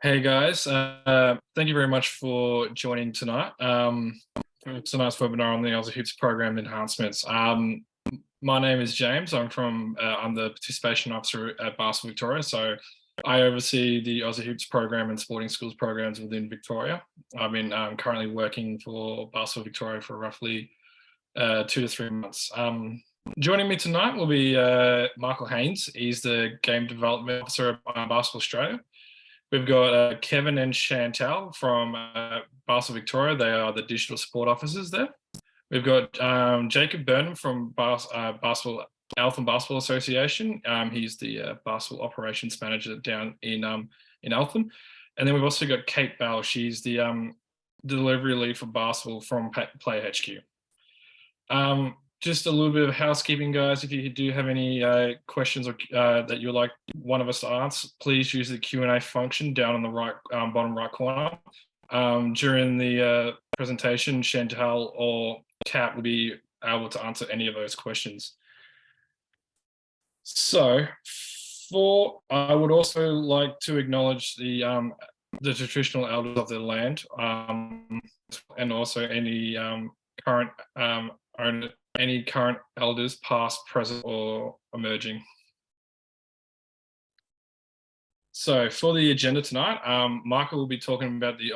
Hey guys, thank you very much for joining tonight. For tonight's webinar on the Aussie Hoops program enhancements. My name is James. I'm the participation officer at Basketball Victoria. So I oversee the Aussie Hoops program and sporting schools programs within Victoria. I've been currently working for Basketball Victoria for roughly 2 to 3 months. Joining me tonight will be Michael Haynes. He's the game development officer at Basketball Australia. We've got Kevin and Chantal from Basketball Victoria. They are the digital support officers there. We've got Jacob Burnham from Basketball Eltham Basketball Association. He's the basketball operations manager down in Eltham. And then we've also got Kate Bell. She's the delivery lead for basketball from Player HQ. Just a little bit of housekeeping, guys. If you do have any questions or that you'd like one of us to answer, please use the Q&A function down on the right bottom right corner. During the presentation, Chantal or Kat will be able to answer any of those questions. So, I would also like to acknowledge the traditional elders of the land, and also any current elders, past, present, or emerging. So for the agenda tonight, Michael will be talking about the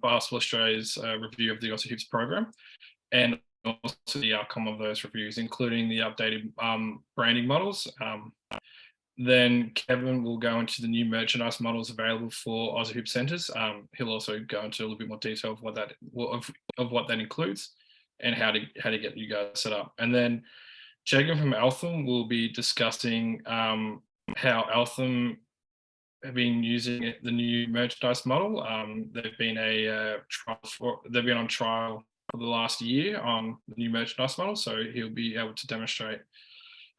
Basketball Australia's review of the Aussie Hoops program, and also the outcome of those reviews, including the updated branding models. Then Kevin will go into the new merchandise models available for Aussie Hoop centres. He'll also go into a little bit more detail of what that includes, and how to get you guys set up. And then Jacob from Eltham will be discussing how Eltham have been using the new merchandise model. They've been on trial for the last year on the new merchandise model, so he'll be able to demonstrate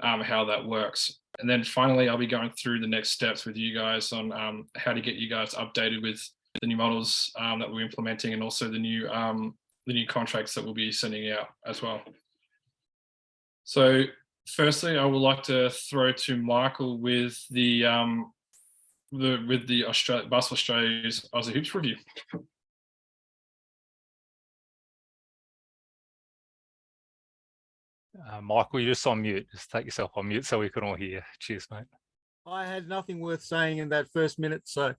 how that works. And then finally, I'll be going through the next steps with you guys on how to get you guys updated with the new models that we're implementing, and also the new contracts that we'll be sending out as well. So firstly, I would like to throw to Michael with the Basketball Australia's Aussie Hoops review. Michael, you're just on mute. Just take yourself on mute so we can all hear. Cheers, mate. I had nothing worth saying in that first minute, so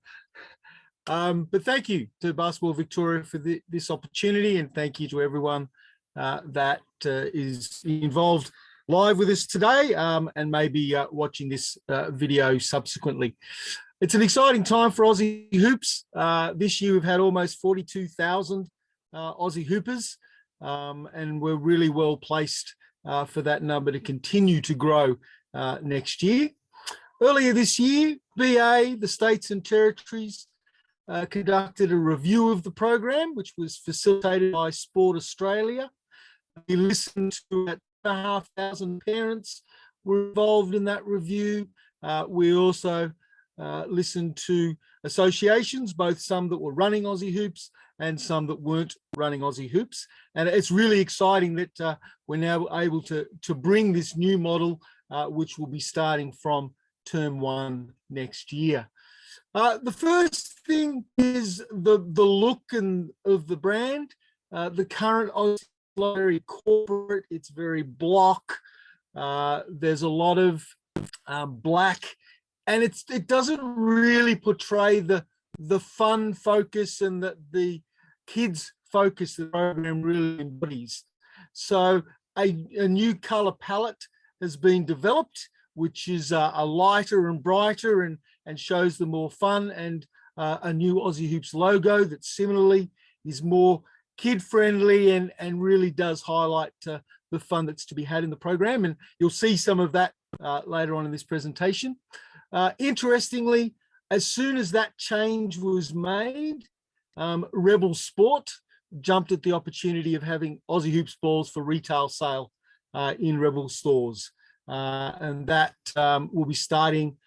but thank you to Basketball Victoria for this opportunity, and thank you to everyone that is involved live with us today, and maybe watching this video subsequently. It's an exciting time for Aussie Hoops. This year we've had almost 42,000 Aussie Hoopers, and we're really well placed for that number to continue to grow next year. Earlier this year, BA, the states and territories, conducted a review of the program, which was facilitated by Sport Australia. We listened to 5,500 parents were involved in that review. We also listened to associations, both some that were running Aussie Hoops and some that weren't running Aussie Hoops. And it's really exciting that we're now able to bring this new model, which will be starting from term 1 next year. The first thing is the look of the brand. The current Aussie is very corporate. It's very block. There's a lot of black, and it doesn't really portray the fun focus and the kids focus the program really embodies. So a new color palette has been developed, which is a lighter and brighter and shows the more fun, and a new Aussie Hoops logo that similarly is more kid-friendly and really does highlight the fun that's to be had in the program. And you'll see some of that later on in this presentation. Interestingly, as soon as that change was made, Rebel Sport jumped at the opportunity of having Aussie Hoops balls for retail sale in Rebel stores. And that will be starting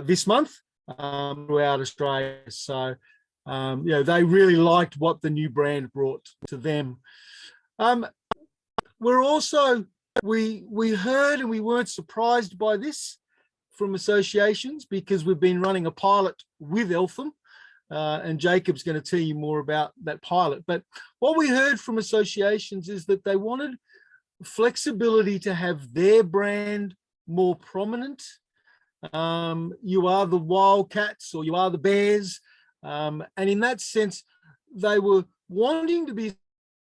this month throughout Australia. So, they really liked what the new brand brought to them. We're also, we heard, and we weren't surprised by this from associations, because we've been running a pilot with Eltham and Jacob's going to tell you more about that pilot. But what we heard from associations is that they wanted flexibility to have their brand more prominent. You are the Wildcats or you are the Bears. And in that sense, they were wanting to be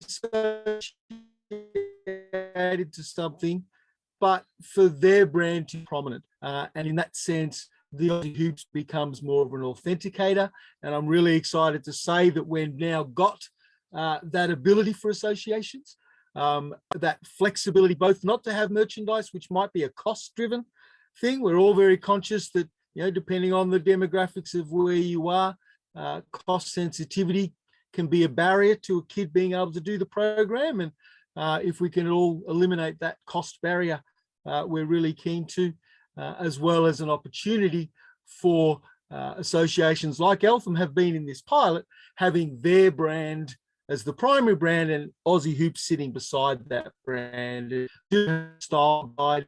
associated to something, but for their brand to be prominent. And in that sense, the Aussie Hoops becomes more of an authenticator. And I'm really excited to say that we've now got that ability for associations, that flexibility, both not to have merchandise, which might be a cost-driven thing. We're all very conscious that, you know, depending on the demographics of where you are, cost sensitivity can be a barrier to a kid being able to do the program. And if we can all eliminate that cost barrier, we're really keen to, as well as an opportunity for associations like Eltham have been in this pilot, having their brand as the primary brand and Aussie Hoops sitting beside that brand. Style guide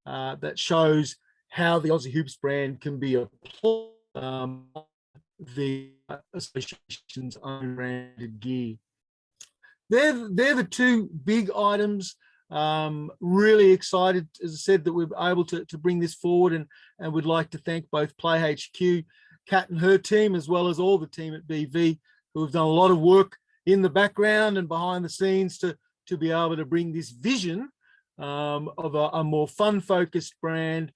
that shows how the Aussie Hoops brand can be applied the association's own branded gear. They're the two big items. Really excited, as I said, that we're able to bring this forward, and would like to thank both Play HQ, Kat and her team, as well as all the team at BV, who have done a lot of work in the background and behind the scenes to be able to bring this vision of a more fun-focused brand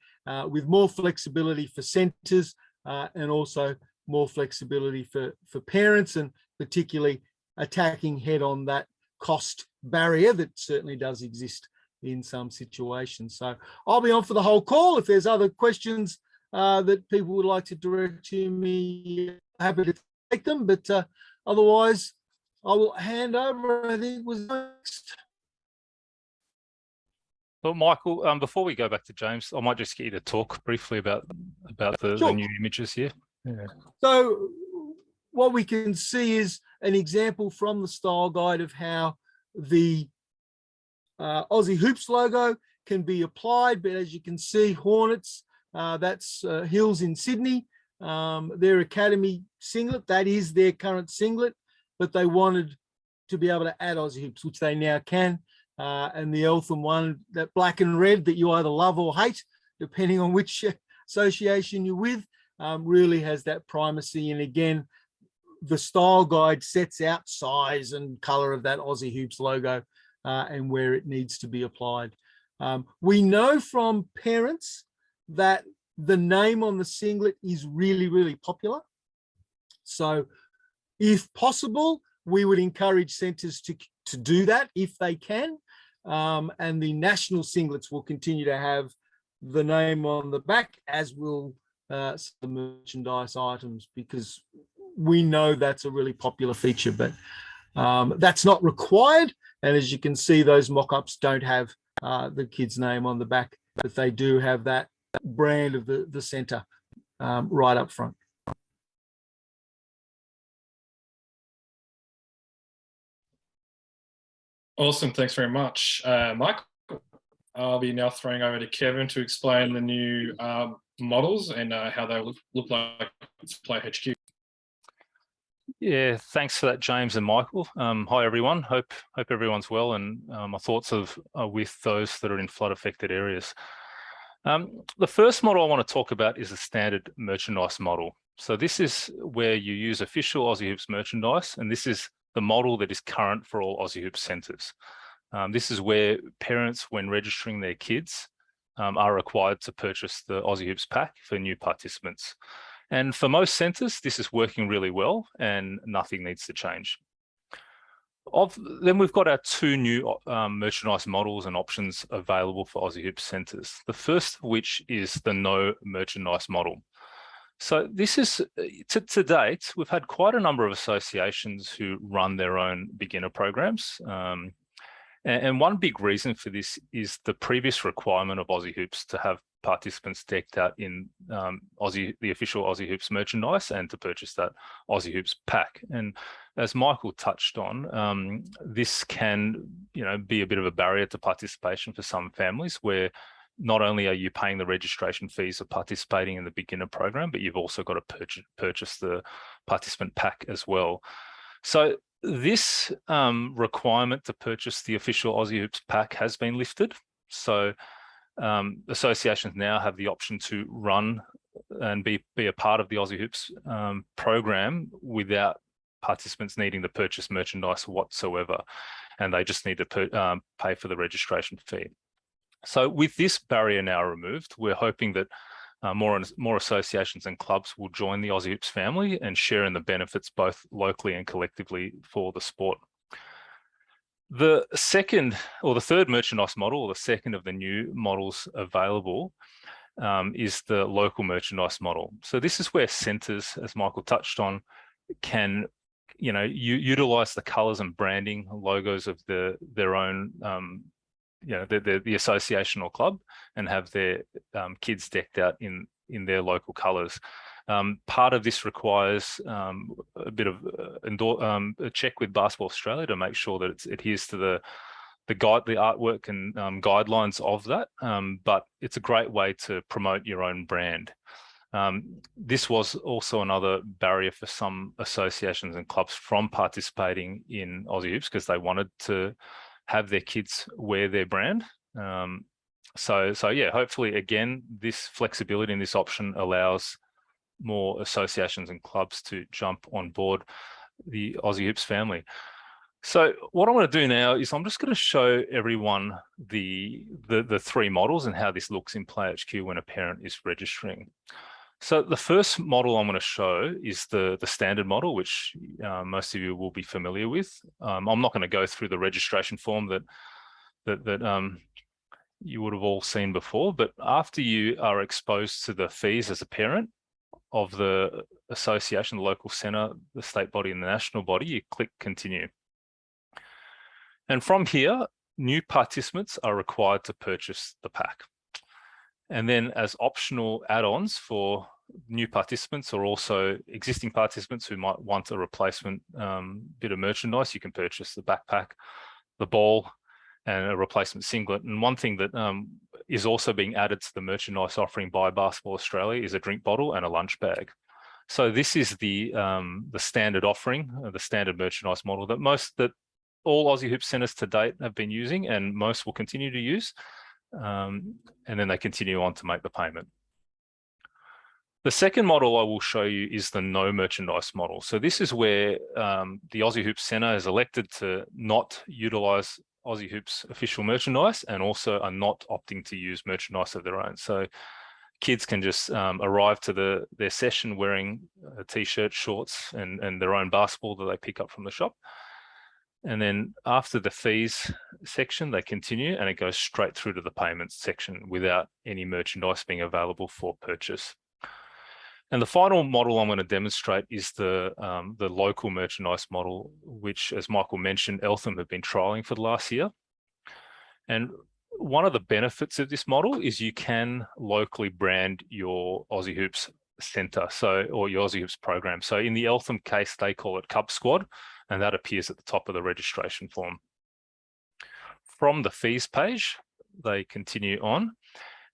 with more flexibility for centres and also more flexibility for parents, and particularly attacking head on that cost barrier that certainly does exist in some situations. So I'll be on for the whole call. If there's other questions that people would like to direct to me, happy to take them, but otherwise I will hand over. I think was next. Well, Michael, before we go back to James, I might just get you to talk briefly about the new images here. Yeah. So what we can see is an example from the style guide of how the Aussie Hoops logo can be applied. But as you can see, Hornets, that's Hills in Sydney, their academy singlet, that is their current singlet, but they wanted to be able to add Aussie Hoops, which they now can. And the Eltham one, that black and red that you either love or hate, depending on which association you're with, really has that primacy. And again, the style guide sets out size and color of that Aussie Hoops logo and where it needs to be applied. We know from parents that the name on the singlet is really, really popular. So if possible, we would encourage centres to do that if they can. And the national singlets will continue to have the name on the back, as will some merchandise items, because we know that's a really popular feature, but that's not required. And as you can see, those mock-ups don't have the kid's name on the back, but they do have that brand of the centre right up front. Awesome, thanks very much, Michael. I'll be now throwing over to Kevin to explain the new models and how they look like Play HQ. Yeah, thanks for that, James and Michael. Hi everyone. Hope everyone's well, and my thoughts are with those that are in flood-affected areas. The first model I want to talk about is the standard merchandise model. So this is where you use official Aussie Hoops merchandise, and this is the model that is current for all Aussie Hoops centres. This is where parents, when registering their kids, are required to purchase the Aussie Hoops pack for new participants. And for most centres, this is working really well and nothing needs to change. Then we've got our two new merchandise models and options available for Aussie Hoops centres. The first of which is the no merchandise model. So this is, to date, we've had quite a number of associations who run their own beginner programs. And one big reason for this is the previous requirement of Aussie Hoops to have participants decked out in the official Aussie Hoops merchandise and to purchase that Aussie Hoops pack. And as Michael touched on, this can, be a bit of a barrier to participation for some families where not only are you paying the registration fees of participating in the beginner program, but you've also got to purchase the participant pack as well. So this requirement to purchase the official Aussie Hoops pack has been lifted. So associations now have the option to run and be a part of the Aussie Hoops program without participants needing to purchase merchandise whatsoever, and they just need to pay for the registration fee. So with this barrier now removed, we're hoping that more associations and clubs will join the Aussie Hoops family and share in the benefits both locally and collectively for the sport. The second or the third merchandise model, or the second of the new models available, is the local merchandise model. So this is where centres, as Michael touched on, can utilize the colours and branding logos of their own the association or club, and have their kids decked out in their local colours. Part of this requires a bit of a check with Basketball Australia to make sure that it adheres to the artwork and guidelines of that, but it's a great way to promote your own brand. This was also another barrier for some associations and clubs from participating in Aussie Hoops, because they wanted to have their kids wear their brand. So yeah, hopefully again, this flexibility and this option allows more associations and clubs to jump on board the Aussie Hoops family. So what I want to do now is I'm just going to show everyone the three models and how this looks in Play HQ when a parent is registering. So the first model I'm going to show is the standard model, which most of you will be familiar with. I'm not going to go through the registration form that you would have all seen before, but after you are exposed to the fees as a parent of the association, the local centre, the state body and the national body, you click continue. And from here, new participants are required to purchase the pack. And then as optional add-ons for new participants, or also existing participants who might want a replacement bit of merchandise, you can purchase the backpack, the ball, and a replacement singlet. And one thing that is also being added to the merchandise offering by Basketball Australia is a drink bottle and a lunch bag. So this is the standard offering, the standard merchandise model that all Aussie Hoops centres to date have been using, and most will continue to use. And then they continue on to make the payment. The second model I will show you is the no merchandise model. So this is where the Aussie Hoops Centre has elected to not utilise Aussie Hoops official merchandise, and also are not opting to use merchandise of their own. So kids can just arrive to their session wearing a t-shirt, shorts, and their own basketball that they pick up from the shop. And then after the fees section, they continue, and it goes straight through to the payments section without any merchandise being available for purchase. And the final model I'm going to demonstrate is the local merchandise model, which, as Michael mentioned, Eltham have been trialling for the last year. And one of the benefits of this model is you can locally brand your Aussie Hoops centre, or your Aussie Hoops program. So in the Eltham case, they call it Cub Squad, and that appears at the top of the registration form. From the fees page, they continue on.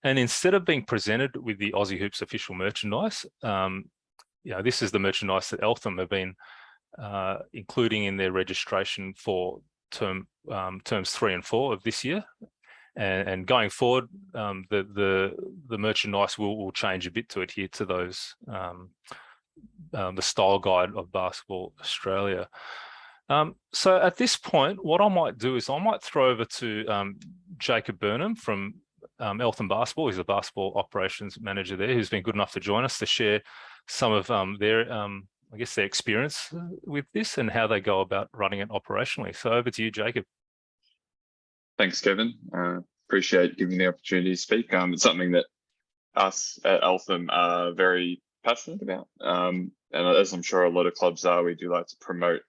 And instead of being presented with the Aussie Hoops official merchandise, this is the merchandise that Eltham have been including in their registration for terms 3 and 4 of this year. And going forward, the merchandise will change a bit to adhere to those the style guide of Basketball Australia. So at this point, what I might do is I might throw over to Jacob Burnham from Eltham Basketball. He's the basketball operations manager there, who's been good enough to join us to share some of their experience with this and how they go about running it operationally. So over to you, Jacob. Thanks, Kevin. Appreciate giving me the opportunity to speak. It's something that us at Eltham are very passionate about. And as I'm sure a lot of clubs are, we do like to promote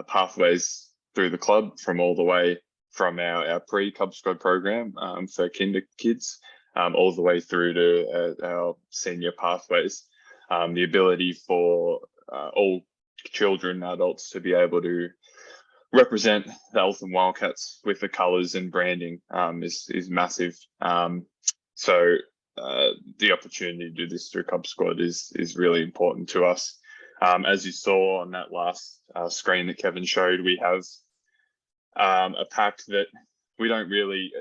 pathways through the club, from all the way from our pre-Cub Squad program for kinder kids, all the way through to our senior pathways. The ability for all children and adults to be able to represent the Eltham Wildcats with the colours and branding is massive. So the opportunity to do this through Cub Squad is really important to us. As you saw on that last screen that Kevin showed, we have a pack that we don't really,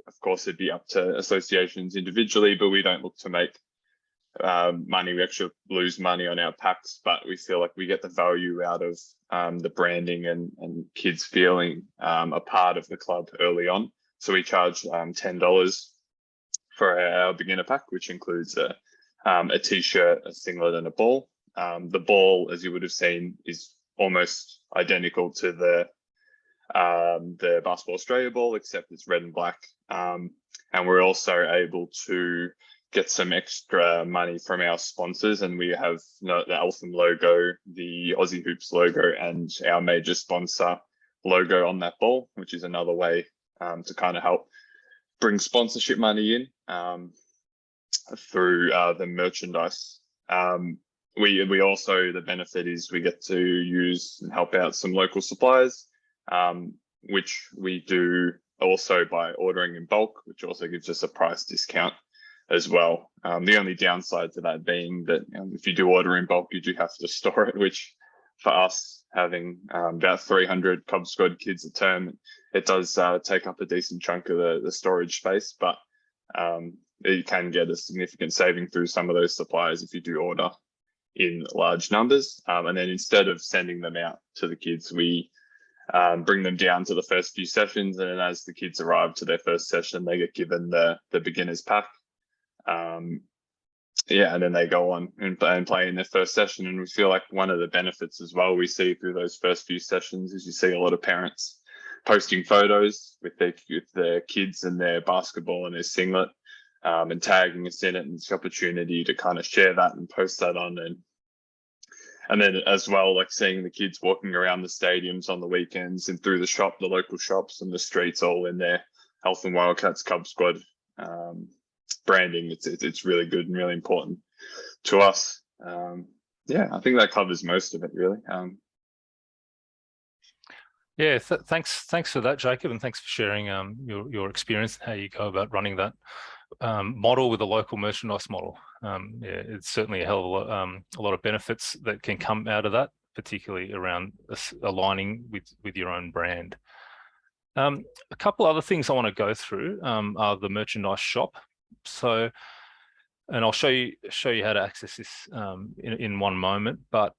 of course, it'd be up to associations individually, but we don't look to make money. We actually lose money on our packs, but we feel like we get the value out of the branding and kids feeling a part of the club early on. So we charge $10 for our beginner pack, which includes a t-shirt, a singlet, and a ball. The ball, as you would have seen, is almost identical to the Basketball Australia ball, except it's red and black. And we're also able to get some extra money from our sponsors, and we have the Eltham logo, the Aussie Hoops logo, and our major sponsor logo on that ball, which is another way to kind of help bring sponsorship money in through the merchandise. We also, the benefit is we get to use and help out some local suppliers, which we do also by ordering in bulk, which also gives us a price discount as well. The only downside to that being that if you do order in bulk, you do have to store it, which for us, having about 300 Cub Squad kids a term, it does take up a decent chunk of the storage space, but you can get a significant saving through some of those suppliers if you do order in large numbers. And then instead of sending them out to the kids, we bring them down to the first few sessions, and then as the kids arrive to their first session, they get given the beginner's pack. And then they go on and play in their first session. And we feel like one of the benefits as well we see through those first few sessions is you see a lot of parents posting photos with their kids and their basketball and their singlet, and tagging us in it, and it's the opportunity to kind of share that and post that on. And then as well, like seeing the kids walking around the stadiums on the weekends and through the local shops and the streets, all in their Eltham Wildcats Cub Squad branding. It's really good and really important to us. I think that covers most of it, really. Thanks for that, Jacob, and thanks for sharing your experience and how you go about running that model with a local merchandise model. It's certainly a hell of a lot of benefits that can come out of that, particularly around aligning with your own brand. A couple other things I want to go through are the merchandise shop. So, and I'll show you how to access this in one moment. But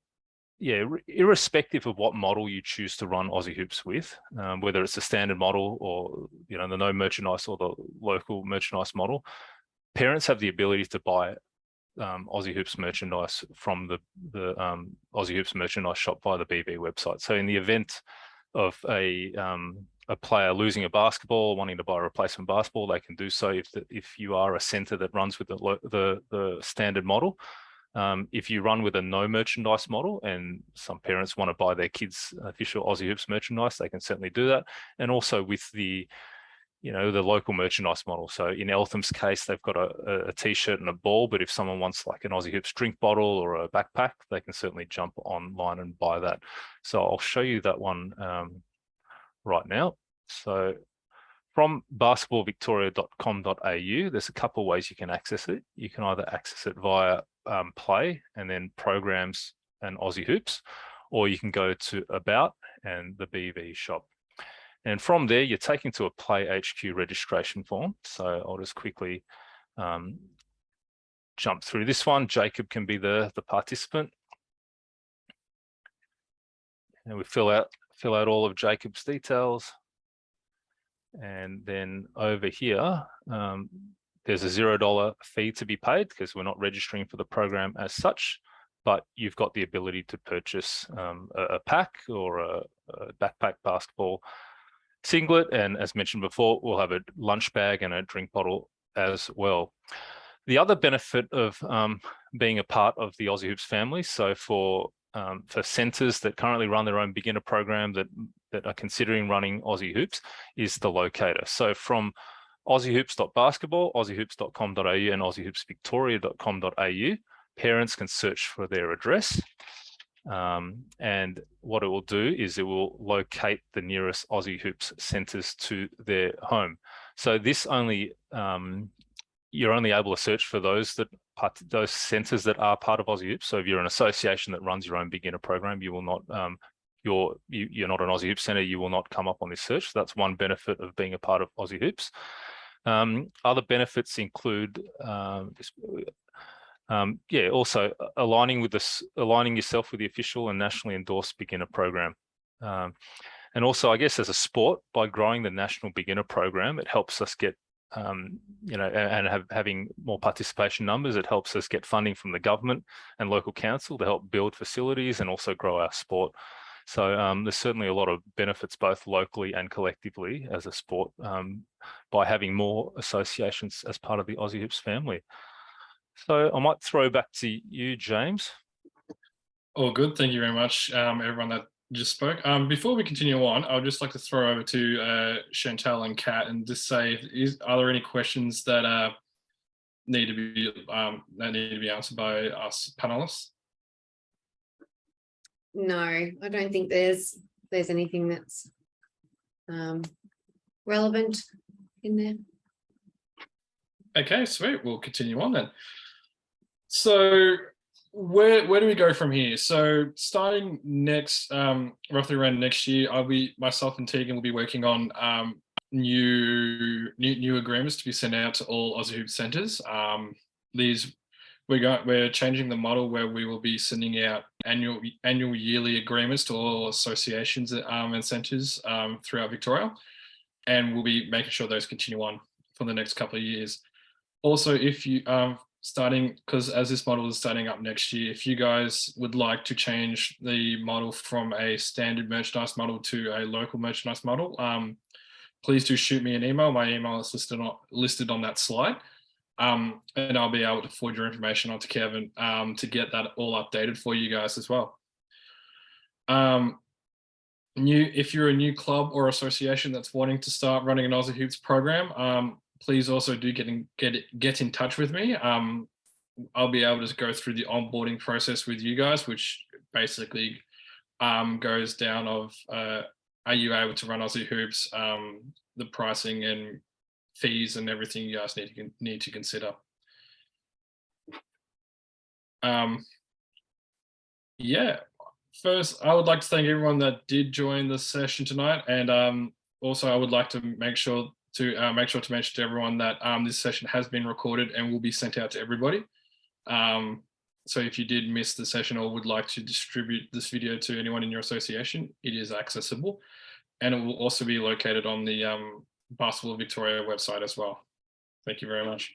yeah, irrespective of what model you choose to run Aussie Hoops with, whether it's the standard model or the no merchandise or the local merchandise model, parents have the ability to buy Aussie Hoops merchandise from the Aussie Hoops merchandise shop via the BV website. So in the event of a player losing a basketball, wanting to buy a replacement basketball, they can do so if you are a center that runs with the standard model. If you run with a no merchandise model and some parents want to buy their kids official Aussie Hoops merchandise, they can certainly do that. And also with the local merchandise model. So in Eltham's case, they've got a t-shirt and a ball, but if someone wants like an Aussie Hoops drink bottle or a backpack, they can certainly jump online and buy that. So I'll show you that one right now. So from basketballvictoria.com.au, there's a couple of ways you can access it. You can either access it via Play and then Programs and Aussie Hoops, or you can go to About and the BV shop. And from there, you're taken to a Play HQ registration form. So I'll just quickly jump through this one. Jacob can be the participant. And we fill out all of Jacob's details. And then over here, there's a $0 fee to be paid because we're not registering for the program as such, but you've got the ability to purchase a pack or a backpack basketball singlet. And as mentioned before, we'll have a lunch bag and a drink bottle as well. The other benefit of being a part of the Aussie Hoops family, so for centers that currently run their own beginner program that are considering running Aussie Hoops, is the locator. So from aussiehoops.basketball, aussiehoops.com.au and aussiehoopsvictoria.com.au, parents can search for their address. And what it will do is it will locate the nearest Aussie Hoops centres to their home. So this only, you're only able to search for those centres that are part of Aussie Hoops. So if you're an association that runs your own beginner program, you will not, you're not an Aussie Hoops centre, you will not come up on this search. So that's one benefit of being a part of Aussie Hoops. Other benefits include also aligning yourself with the official and nationally endorsed beginner program. And also, I guess, as a sport, by growing the national beginner program, it helps us get, having more participation numbers, it helps us get funding from the government and local council to help build facilities and also grow our sport. So there's certainly a lot of benefits, both locally and collectively as a sport, by having more associations as part of the Aussie Hoops family. So I might throw back to you, James. All good. Thank you very much, everyone that just spoke. Before we continue on, I would just like to throw over to Chantal and Kat and just say, are there any questions that need to be answered by us panelists? No, I don't think there's anything that's relevant in there. Okay, sweet. We'll continue on then. So where do we go from here? So starting next, roughly around next year, myself and Tegan will be working on new agreements to be sent out to all Aussie Hoop centres. We're changing the model where we will be sending out annual yearly agreements to all associations and centres throughout Victoria, and we'll be making sure those continue on for the next couple of years. Also, if you because as this model is starting up next year, if you guys would like to change the model from a standard merchandise model to a local merchandise model, please do shoot me an email. My email is listed on that slide. And I'll be able to forward your information onto Kevin to get that all updated for you guys as well. If you're a new club or association that's wanting to start running an Aussie Hoops program, please also do get in touch with me. I'll be able to go through the onboarding process with you guys, which basically goes down of are you able to run Aussie Hoops, the pricing and fees and everything you guys need to consider. First, I would like to thank everyone that did join the session tonight, and also I would like to make sure to mention to everyone that this session has been recorded and will be sent out to everybody. So if you did miss the session or would like to distribute this video to anyone in your association, it is accessible, and it will also be located on the Basketball Victoria website as well. Thank you very much.